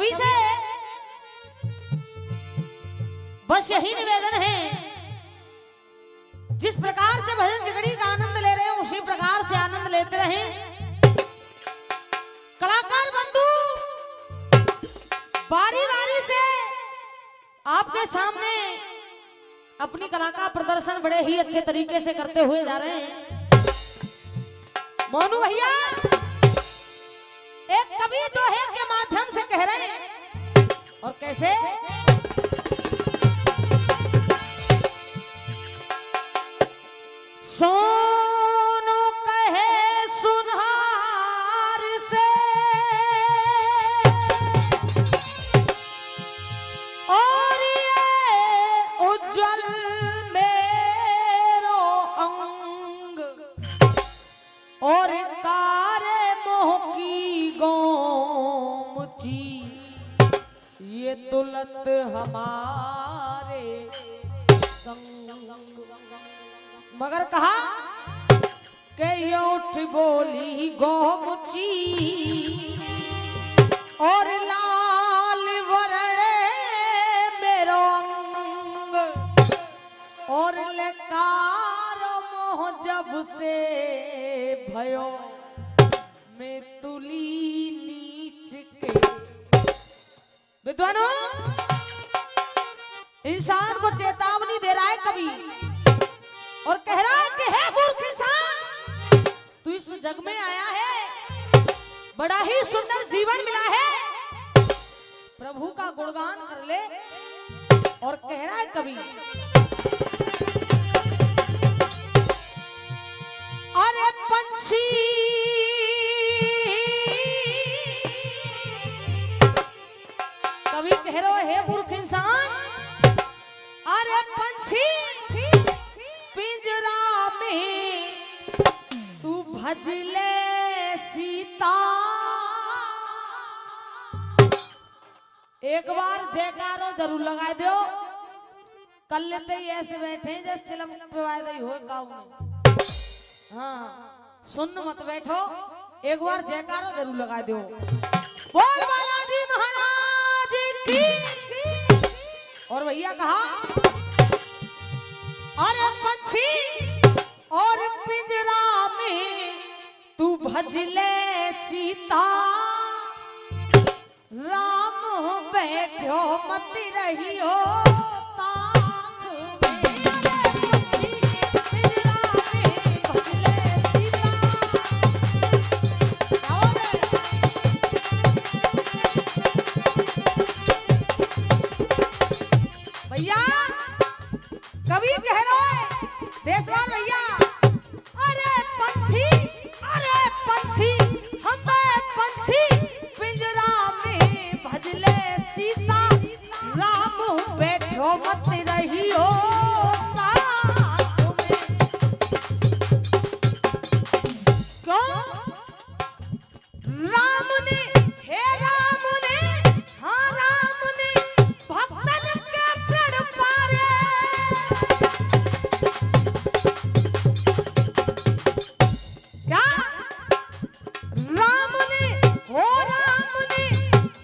सभी से बस यही निवेदन है, जिस प्रकार से भजन जगड़ी का आनंद ले रहे हो उसी प्रकार से आनंद लेते रहें। कलाकार बंधु बारी बारी से आपके सामने अपनी कला का प्रदर्शन बड़े ही अच्छे तरीके से करते हुए जा रहे हैं। मोनू भैया एक कवि दोहे के माध्यम से कह रहे हैं, और कैसे? सोनो कहे सुनहार से और ये उज्जवल मेरो अंग और कारे मोह की गोमुची ये तुलत हमारे संग। मगर कहा के ये उठ बोली गोमुची और लाल वरणे मेरो अंग और लेकार मोह जब से भयो मैं तुली नीच के। विद्वानों, इंसान को चेतावनी दे रहा है कवि और कह रहा है कि हे मूर्ख इंसान, तू इस जग में आया है, बड़ा ही सुंदर जीवन मिला है, प्रभु का गुणगान कर ले। और कह रहा है कवि, अरे पंछी कवि कह रहे हो हे मूर्ख इंसान, अरे पंछी पिंजरा में तू भजले सीता। एक बार जयकारो जरूर लगा दो, कल लेते ही ऐसे बैठे जैसे चिलम पिवाए दई हो गाँव में। हाँ सुन मत बैठो, एक बार जयकारो जरूर लगा दो। बोल बालाजी महाराज की। और भैया कहा, अरे पंछी और पिंजरा में तू भजले सीता, राम बैठो मत रही हो ताक में। पिंजरा में भजले सीता। भैया कवि कह रहा है देशवाल भैया, अरे पंछी हम पंछी पिंजरा में भजले सीता, राम बैठो मत रही हो ताक में। क्यों? राम ने, हे राम ने, हाँ राम ने भक्तन के प्रण पारे। क्या? राम ने, हो राम ने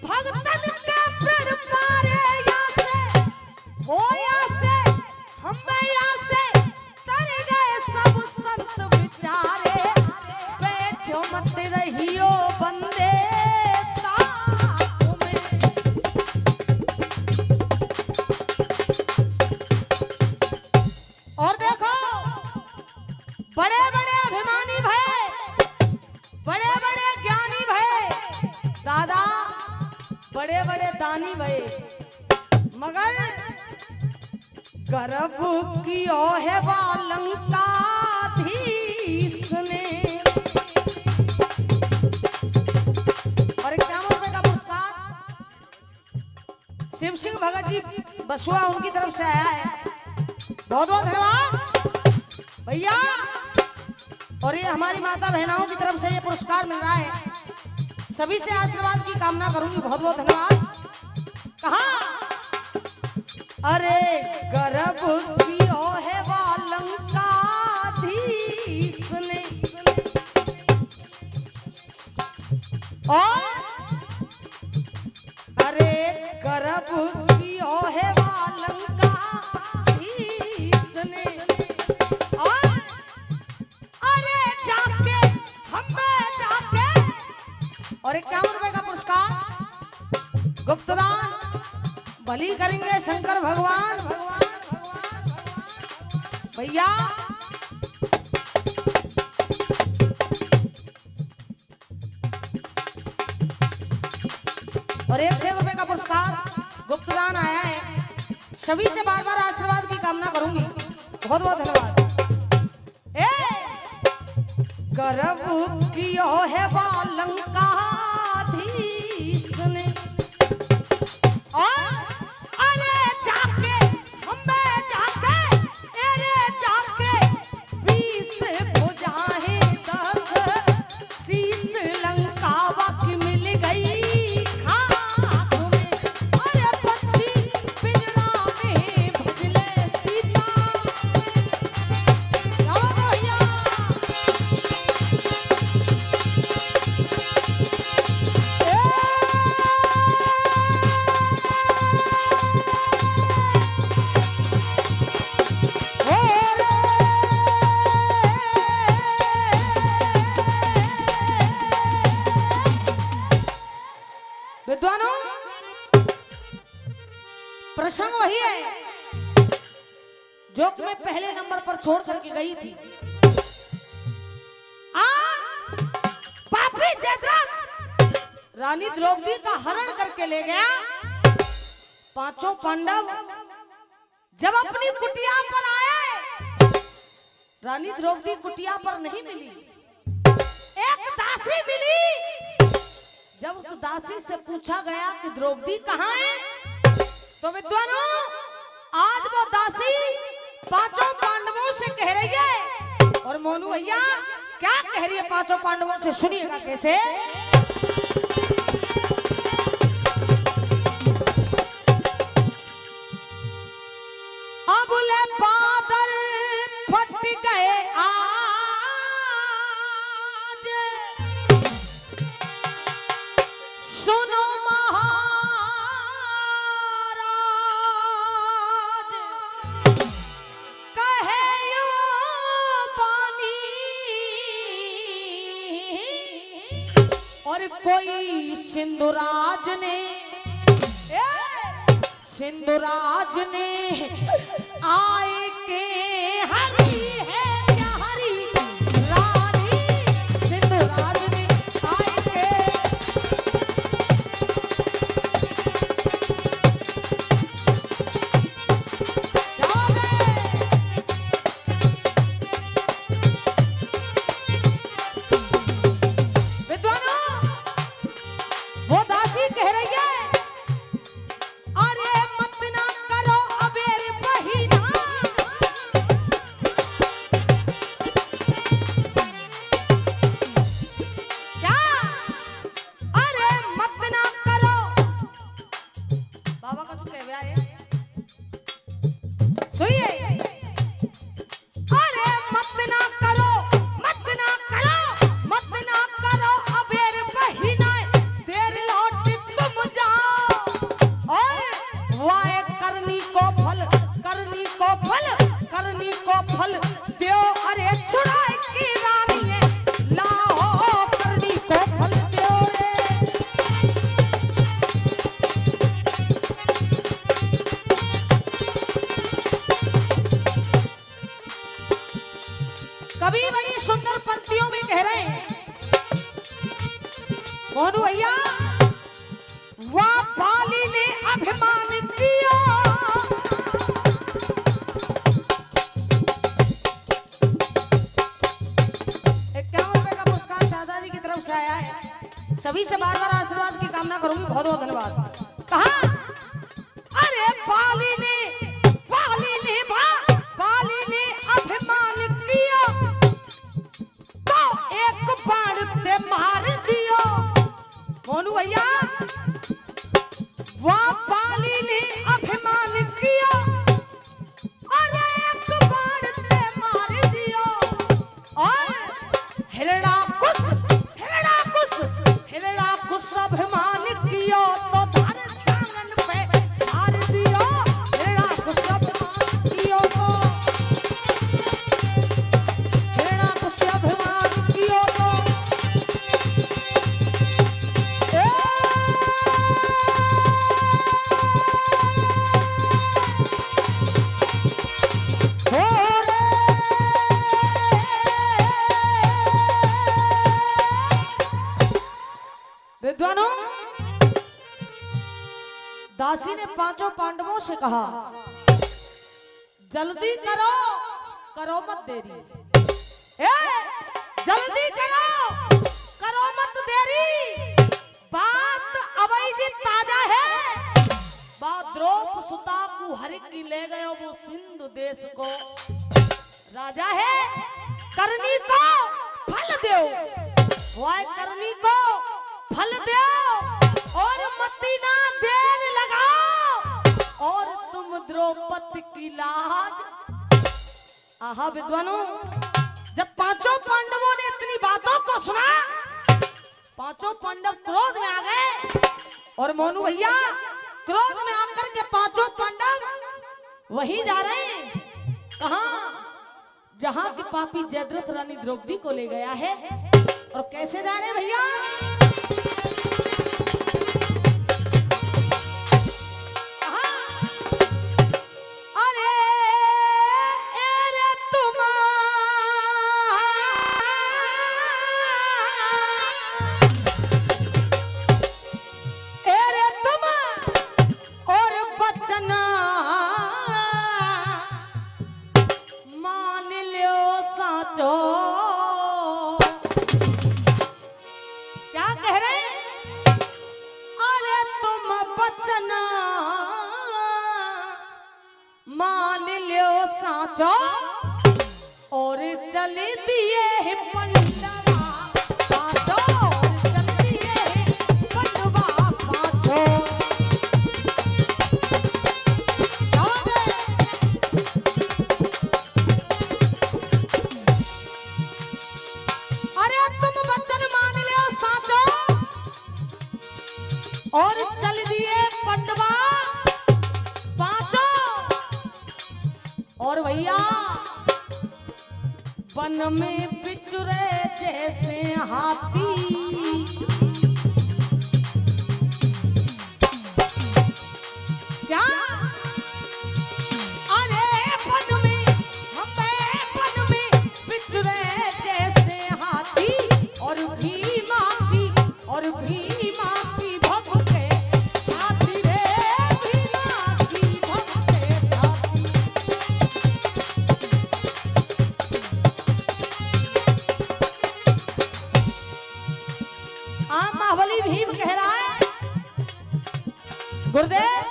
भक्तन के प्रण पारे। यहाँ से हो, यहाँ से हम यहाँ से तर गए सब संत विचारे, बैठो मत रहियो बंदे ताक में। और देखो बड़े बड़े अभिमानी भय, बड़े बड़े ज्ञानी भय, दादा बड़े बड़े दानी भय, मगर गर्भ कियो है लंकाधीश ने। और 51 रुपए का पुरस्कार शिव सिंह भगत जी बसुआ उनकी तरफ से आया है, बहुत बहुत धन्यवाद भैया। और ये हमारी माता बहनाओं की तरफ से ये पुरस्कार मिल रहा है, सभी से आशीर्वाद की कामना करूंगी, बहुत बहुत धन्यवाद। कहा, अरे गर्भ कियो है लंकाधीश ने, और शंकर भगवान भैया और 100 रुपए का पुरस्कार गुप्तदान आया है। सभी से बार बार आशीर्वाद की कामना करूंगी। बहुत बहुत धन्यवाद। गर्व कियो है लंकाधीश ने और अरे जाके हमें जाके अरे जाके 20 भुजाएं 10 शीश लंका की मिल गई खाक में। अरे पक्षी पिंजरा में भजले सीता भैया विद्वानों, प्रसंग वही है जो कि मैं पहले नंबर पर छोड़ करके गई थी। पापी जयद्रथ रानी द्रौपदी का हरण करके ले गया। पांचों पांडव जब अपनी कुटिया पर आए, रानी द्रौपदी कुटिया पर नहीं मिली, एक दासी मिली। जब उस दासी से पूछा गया कि द्रौपदी कहाँ है, तो विद्वानों आज वो दासी पांचों पांडवों से कह रही है। और मोनू भैया क्या कह रही है पांचों पांडवों से, सुनिएगा कैसे। अबुले बादल फट गए आज, सुनो महाराज कहे यो बानी, और कोई सिंधुराज ने आए के हरी है क्या हरी रानी, सिंधुराज ने आए के विद्वानों, वो दासी कह रही है अरे मत ना करो अबेर बहिना, क्या अरे मत ना करो। बाबा का सुन है सुनिए, अरे मत ना करो अबेर बहिना, देर लौट तुम जाओ और वाए करनी को फल देओ। अरे छुड़ाए की रानी है लाओ करनी को फल देओ रे। कवि बड़ी सुंदर पंक्तियों में कह रहे हैं मोनू भैया, वाह बाली ने अभिमान किया, 51 रुपए का पुरस्कार दादाजी की तरफ से आया है। सभी से बार बार आशीर्वाद की कामना करूंगी। बहुत बहुत धन्यवाद। कहा अरे बाली ने अभिमान किया तो एक बाण ते मार दियो। मोनू भैया, वाह बाली ने अभिमान किया अरे एक बाण ते मार दियो। और हिरणाकुश अभिमान किया तो दासी ने पांचों पांडवों से कहा, जल्दी करो, करो मत देरी। जल्दी करो मत देरी। बात अवई जी ताजा है। बात द्रौप सुता को हरि की ले गयो वो सिंधु देश को। राजा है करनी को फल दो, वाय करनी को फल दो और मती ना देर लगाओ और तुम द्रौपदी की लाज। आहा विद्वानों, जब पांचों पांडवों ने इतनी बातों को सुना, पांचों पांडव क्रोध में आ गए। और मोनू भैया क्रोध में आकर के पांचों पांडव वहीं जा रहे हैं, कहां? जहां की पापी जयद्रथ रानी द्रौपदी को ले गया है। और कैसे जा रहे भैया? अरे तुम और बचन मान लियो साचो। क्या कह रहे हैं? अरे तुम बचन मान लियो साचो और चली दिए पंडवा पाछो, चल दिए पंडवा पाछो। अरे तुम वचन मान लियो साचो और चल दिए पंडवा पांचो। और भैया वन में बिचुरे जैसे हाथी, क्या? अरे वन में बिचुरे जैसे हाथी और भीमा की भभके साथी रे, भीमा की भभके साथी। महाबली भीम कह रहा है, गुरुदेव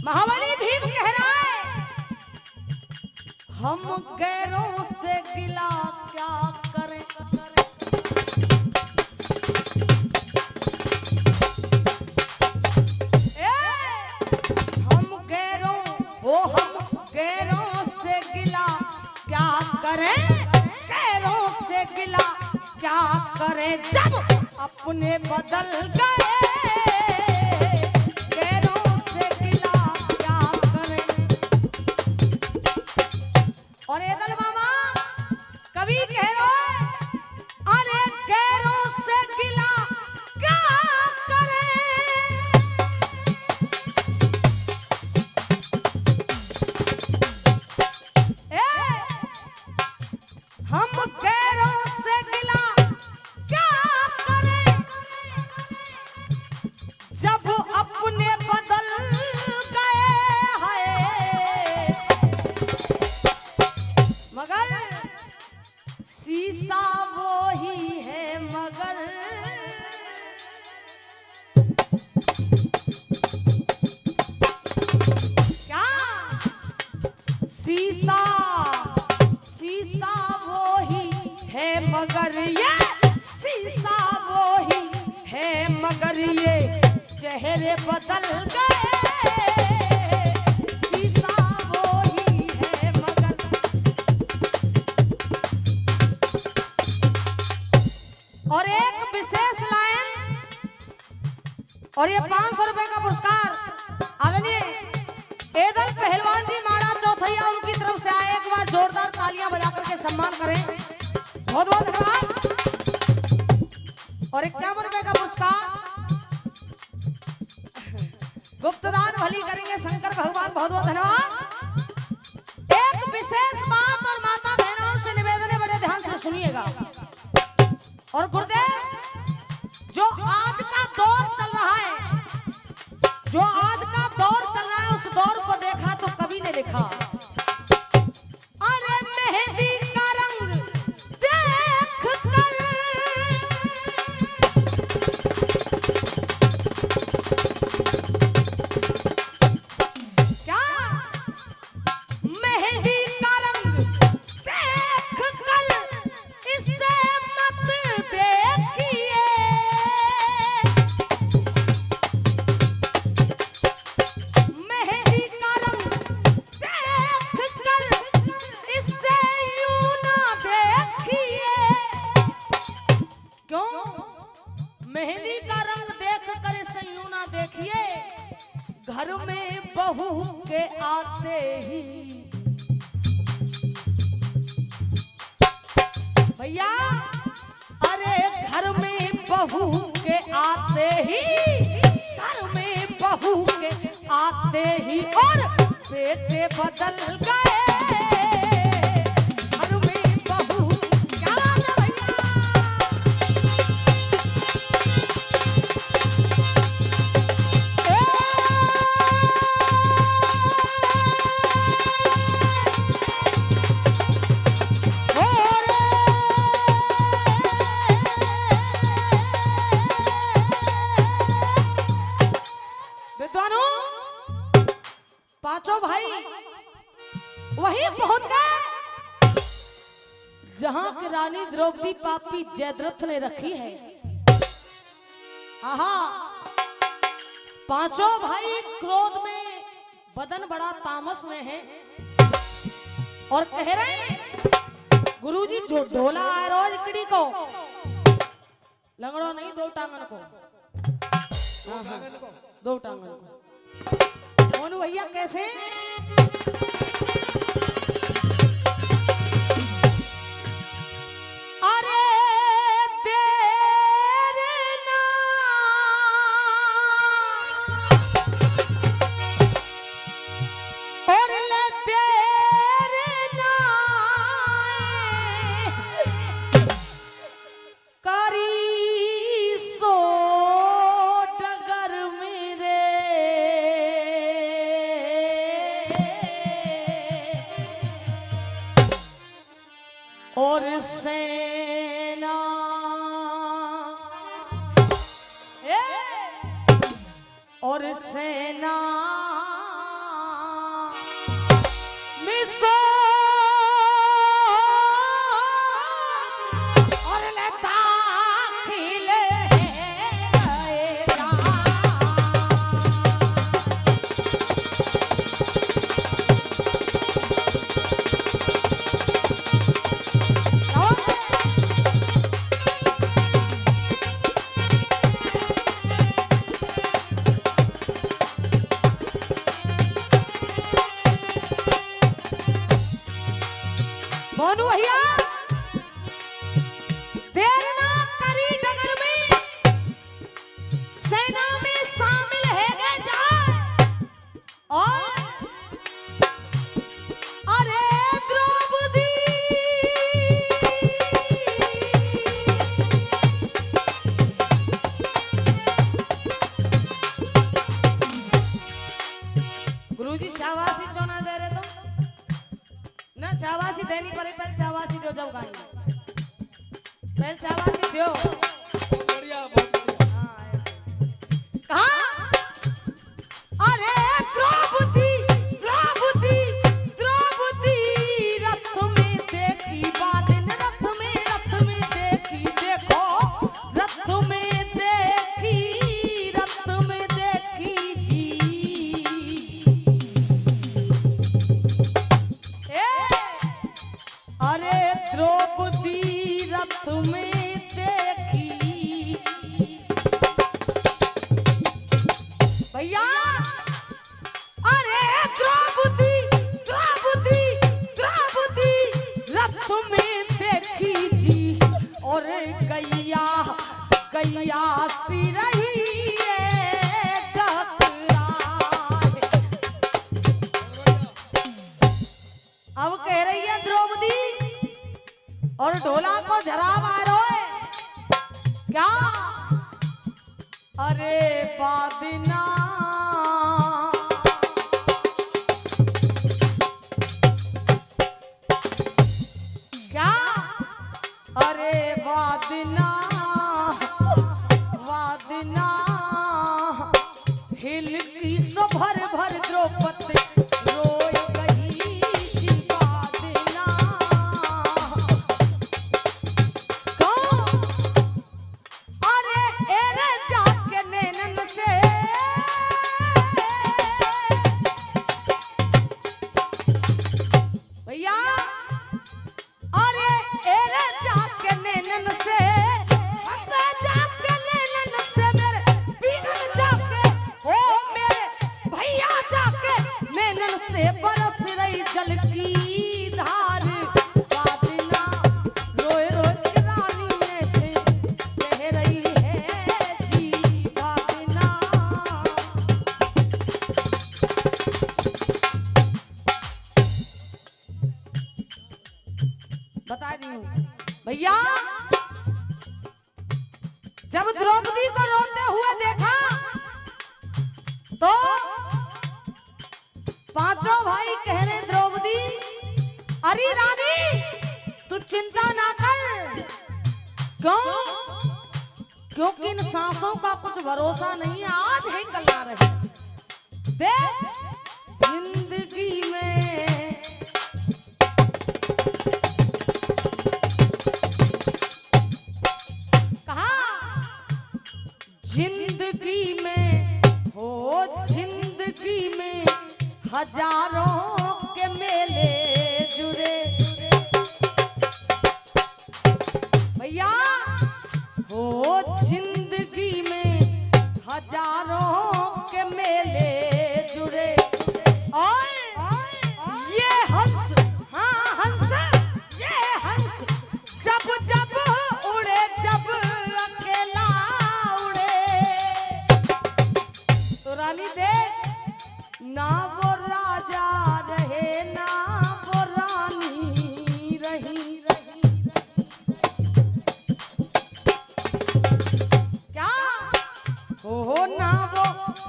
महाबली भीम कह रहा है, हम गैरों से गिला क्या करें? हम गैरों से गिला क्या करें? गैरों से गिला क्या करें जब अपने बदल गए? गैरों से गिला क्या करें? और एदल मामा कवि कह रहा है, अरे गैरों से गिला क्या करें? हम गैरों से गिला क्या करें जब अपने बदल गए हैं? मगर शीशा वो ही है, मगर क्या? शीशा वो ही है, मगर ये शीशा वो ही है, मगर ये चेहरे बदल गए। शीशा वो ही है, मगर और एक विशेष लाइन, और ये 500 रुपए का पुरस्कार आदरणीय एदल पहलवान जी माड़ा चौथैया उनकी तरफ से आए। एक बार जोरदार तालियां बजा करके सम्मान करें, बहुत बहुत धन्यवाद। और 51 रुपए का पुरस्कार गुप्तदान भली करेंगे शंकर भगवान, बहुत बहुत धन्यवाद। एक विशेष बात और माता बहनों से निवेदन है, बड़े ध्यान से सुनिएगा। और गुरुदेव आज का दौर चल रहा है, जो आज का दौर चल रहा है, उस दौर को देखा तो कभी नहीं लिखा। अरे मेहंदी का रंग देख कर क्या, मेहंदी का रंग देख कर इससे मत देखिए, मेहंदी का रंग देख कर इससे यूं ना देखिए। क्यों? मेहंदी का रंग देख कर इससे यूं ना देखिए, घर में बहू के आते ही भैया, अरे घर में बहू के आते ही, घर में बहू के आते ही और बेटे बदल गए, घर में बहू क्या ना भैया। विद्वानों, पांचों भाई वहीं पहुंच गए जहां की रानी द्रौपदी पापी जयद्रथ ने रखी है। आहा, पांचों भाई क्रोध में, बदन बड़ा तामस में है और कह रहे हैं गुरुजी जो ढोला आ रोज इकड़ी को, लंगड़ो नहीं, दो टांगन को, दो टांगन को। कौन भैया कैसे? अरे देर ना और ले देर ना करी सो डगर मेरे, और सेना और सेना मिसो और लेता खिले मोनू भैया, देर ना करी डगर में, सेना में शामिल है गए जाए, और अरे द्रौपदी गुरुजी शाबाशी चौना दे रहे तो ना, शाबाशी देनी पड़े, पहले शाबाशी दो, जाओ गाड़ी पहले शाबाशी दो। बहुत बढ़िया, बहुत बढ़िया। कहा? अरे द्रौपदी द्रौपदी द्रौपदी रथ में देखी बादन, रथ में देखी, देखो रथ में देखी, रथ में देखी जी। अरे द्रौपदी रथ में देखी भैया, अरे द्रौपदी द्रौपदी द्रौपदी रथ में देखी जी, और गैया गैया सी रही है टकराए। अब कह रही है द्रौपदी और ढोला को झरा मारो है क्या? वादना क्या अरे वादना वादना हिल की सो भर भर द्रौपदी रोए गई जी वादना अरे एरे जाके नैनन से भैया अरे एरे जाके नैनन से हमें जाके नैनन से मेरे बीगन जाके ओ मेरे भैया जाके नैनन से बरस रही जल की धार वादना रोए रोए रानी में से कह रही है जी वादना बता दी हूँ भैया जब द्रौपदी को रोते हुए देखा तो पांचों भाई कह रहे द्रौपदी अरे रानी तू चिंता ना कर क्यों क्योंकि इन सांसों का कुछ भरोसा नहीं है आज है कल ना रहे देख जिंदगी में जिंदगी में हो जिंदगी में हजारों के मेले जुड़े भैया हो जिंदगी में हजारों के मेले जुड़े और ये हंस हाँ हंस ये हंस जब जब उड़े जब अकेला रानी देख ना वो राजा रहे ना वो रानी रही क्या हो ना वो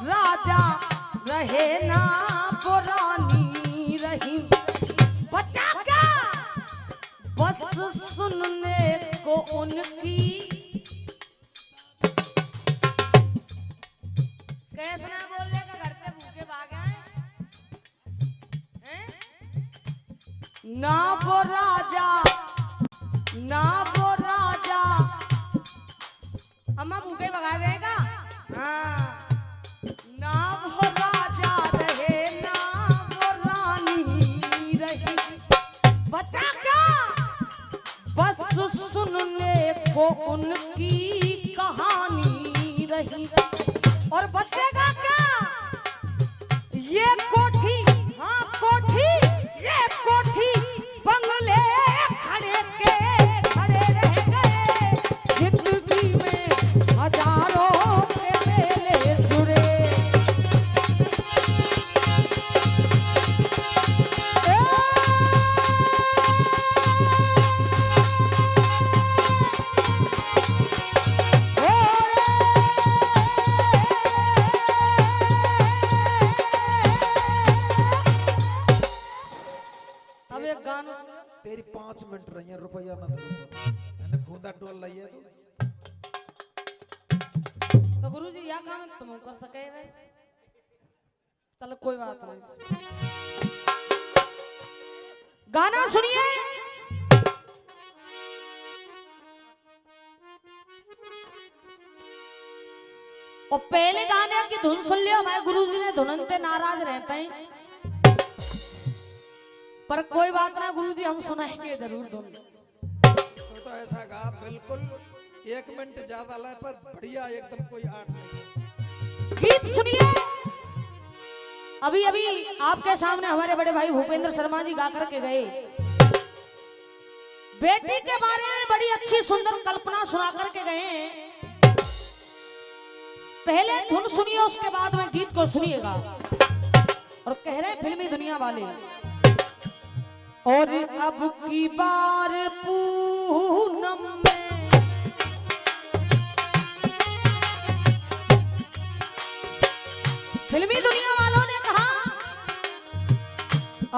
राजा रहे ना वो रानी रही बचा क्या बस सुनने को उनकी कैसे ना बोलने का घर पे भूखे भाग आए हैं ना वो राजा अम्मा भूखे भगा देगा हाँ ना वो राजा रहे ना वो रानी रही बचा क्या बस सुनने को उनकी कहानी रही और बचेगा क्या ये कोठी हाँ कोठी ये कोठी बंगले खड़े के खड़े रह गए जिंदगी में हजारों के मेले जुड़े तेरी 5 मिनट रही रुपया ना दे मैंने खुदा टोल लिया तो गुरुजी यह काम तुम कर सके वैसे चलो कोई बात नहीं गाना सुनिए और पहले गाने की धुन सुन लियो हमारे गुरुजी ने धुनंते नाराज रहते हैं पर कोई बात ना गुरुजी हम सुनाएंगे जरूर धुन तो ऐसा गा बिल्कुल 1 मिनट ज्यादा ले पर बढ़िया एकदम कोई आर्ट नहीं गीत सुनिए अभी अभी आपके सामने हमारे बड़े भाई भूपेंद्र शर्मा जी गा करके गए बेटी के बारे में बड़ी अच्छी सुंदर कल्पना सुना करके गए पहले धुन सुनिए उसके बाद में गीत को सुनिएगा और कह रहे फिल्मी दुनिया वाले और अब की बार पूनम में फिल्मी दुनिया वालों ने कहा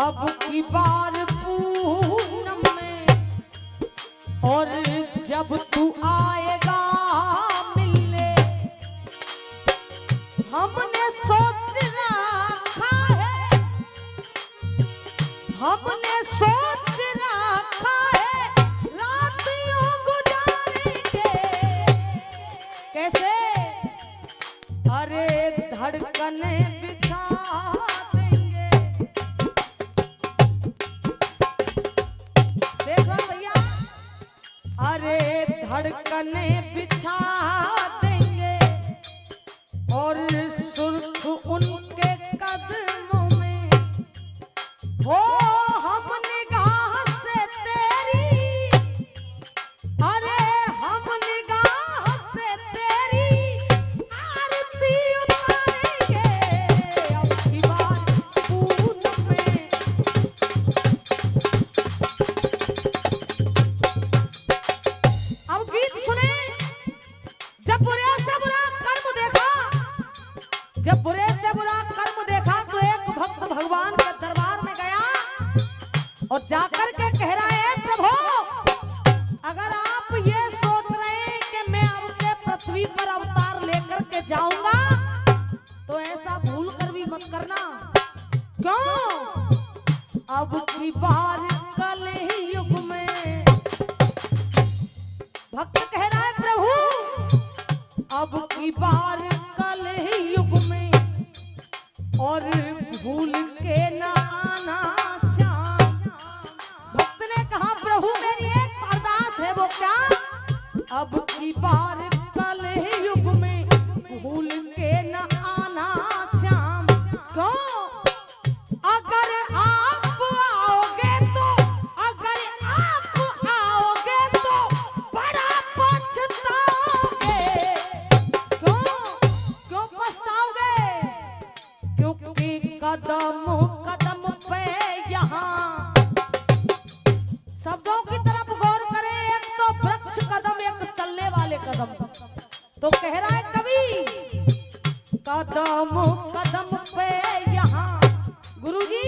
अब की बार पूनम में और जब तू आएगा मिलने हमने सोच रखा है हमने सोच रखा है रात यूं गुजारेंगे कैसे अरे धड़कने बिछा देंगे देखो भैया अरे धड़कने बिछा देंगे और सुर्ख उनके कदमों में हो हम निगाह से तेरी अरे हम निगाह से तेरी आरती उतारेंगे अब की बार पूनम में अब गीत सुने जब बुरे से बुरा कर्म देखा जब बुरे से बुरा कर्म देखा तो एक भक्त भगवान के दरबार में गया और जाकर के कह रहा है प्रभु अगर आप ये सोच रहे हैं कि मैं अब के पृथ्वी पर अवतार लेकर के जाऊंगा तो ऐसा भूल कर भी मत करना क्यों अब की बार कल ही युग में भक्त कह रहा है प्रभु अब की बार कल ही युग में और भूल के न आना श्याम भक्त ने कहा प्रभु मेरी एक अरदास है वो क्या अब की बार कल ही युग में भूल के न आना श्याम क्यों अगर आप आओगे तो बड़ा पछताओगे क्यों पछताओगे क्योंकि कदम कदम पे यहाँ शब्दों की तरफ गौर करें एक तो वृक्ष कदम एक चलने वाले कदम तो कह रहा है कवि कदम कदम पे यहाँ गुरुजी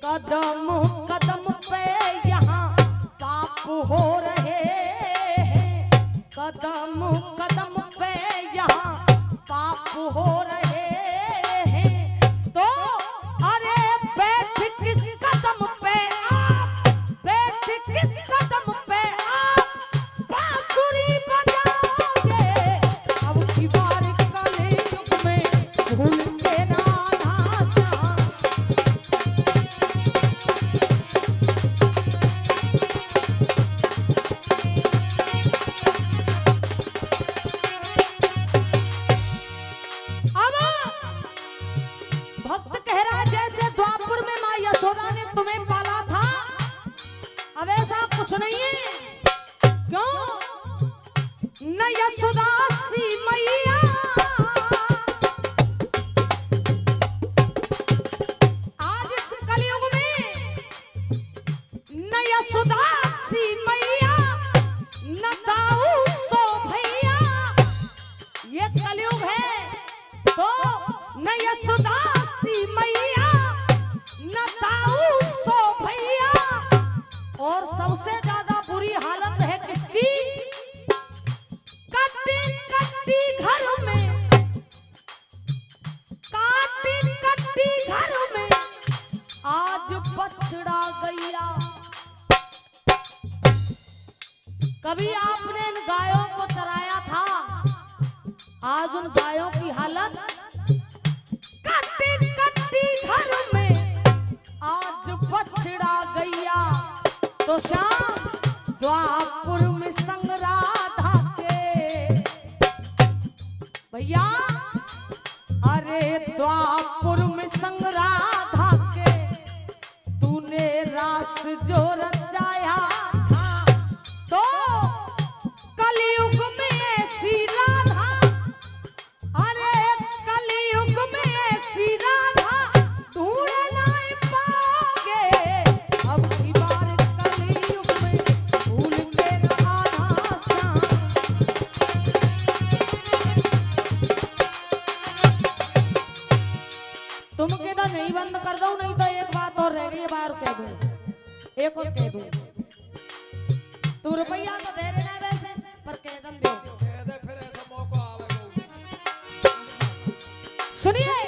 कदम कदम पे यहाँ पाप हो रहे हैं कदम कदम पे यहाँ पाप हो रहे हैं तो अरे बैठ किस कदम पे आप बैठ किस कदम पे आप बांसुरी बजाओगे अब की बार कल युग में भूल के ना आना भक्त कह रहा है जैसे द्वापर में माँ यशोदा ने तुम्हें पाला था अब ऐसा कुछ नहीं है क्यों न यशोदा सी मैया आज इस कलयुग में न यशोदा सी मैया न दाऊ सो भैया ये कलयुग है तो न यशोदा मैया न दाऊ सो भैया और सबसे ज्यादा बुरी हालत है किसकी कट्टी कट्टी घर में काटी कट्टी घर में आज बछड़ा गैया कभी आपने इन गायों को चराया था आज उन गायों की हालत कट्टी कट्टी घर में आज बछड़ा गैया तो श्याम द्वापुर में संग राधा के भैया अरे द्वापुर में संग राधा के तूने रास जो रचाया था तो कलयुग में ऐसी राधा अरे कलयुग में ऐसी राधा ढूंढ नहीं पाओगे अब की बार कलयुग में भूल के न आना श्याम तुम के तो नहीं बंद कर दो, नहीं तो एक बात और रह गई, बार कह दूं, एक और कह दूं। तू रुपया तो दे रहे ना वैसे, पर कह दो कह दे फिर ऐसा मौका आवेगा। सुनिए,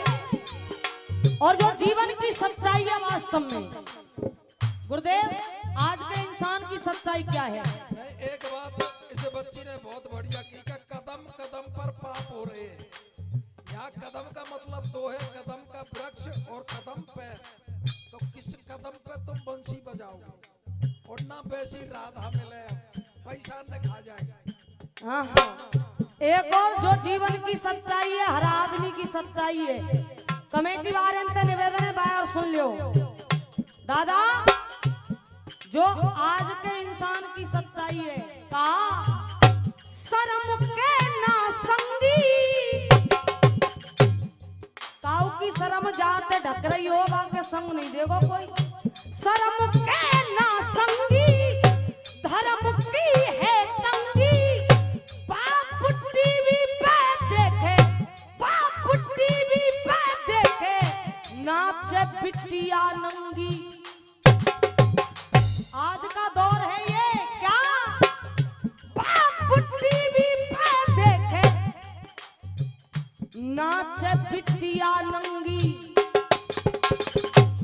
और जो जीवन की सच्चाई है वास्तव में, गुरुदेव आज के इंसान की सच्चाई क्या है? नहीं, एक बात इस बच्ची ने बहुत बढ़िया की कि कदम कदम पर पाप हो रहे हैं। यहाँ कदम का मतलब दो है, कदम का वृक्ष और कदम पैर। तो किस कदम पे तुम बंसी बजाओगे और ना वैसी राधा मिले, पैसा न खा जाएगा। हाँ हाँ, एक और जो जीवन की सच्चाई है, हर आदमी की सच्चाई है। कमेटी वाले निवेदन है, बाहर सुन लियो दादा। जो आज के इंसान की सच्चाई है, कहा शर्म के ना संगी, काऊ की शर्म जाते ढक रही हो, बाके संग नहीं देखो कोई। शर्म के ना संगी, धर्म की है तंगी, बाप टीवी पे देखे, बाप टीवी पे देखे, नाचे बिटिया नंगी। आज का दौर है ये क्या, बाप टीवी पे देखे, नाचे बिटिया नंगी।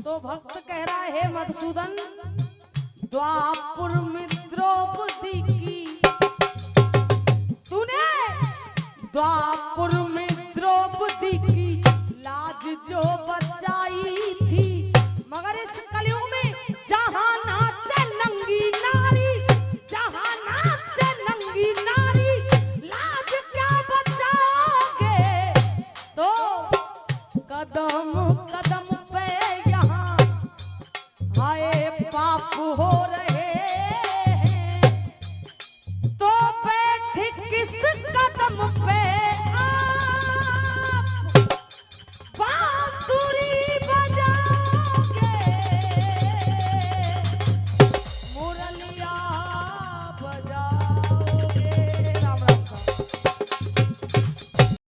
तो भक्त कह रहा है मधुसूदन, द्वापुर में द्रौपदी की तूने, द्वापुर में द्रौपदी की लाज जो बचाई थी, मगर इस कलयुग में जहां नाचे नंगी नारी, जहां नाचे नंगी नारी, लाज क्या बचाओगे? तो कदम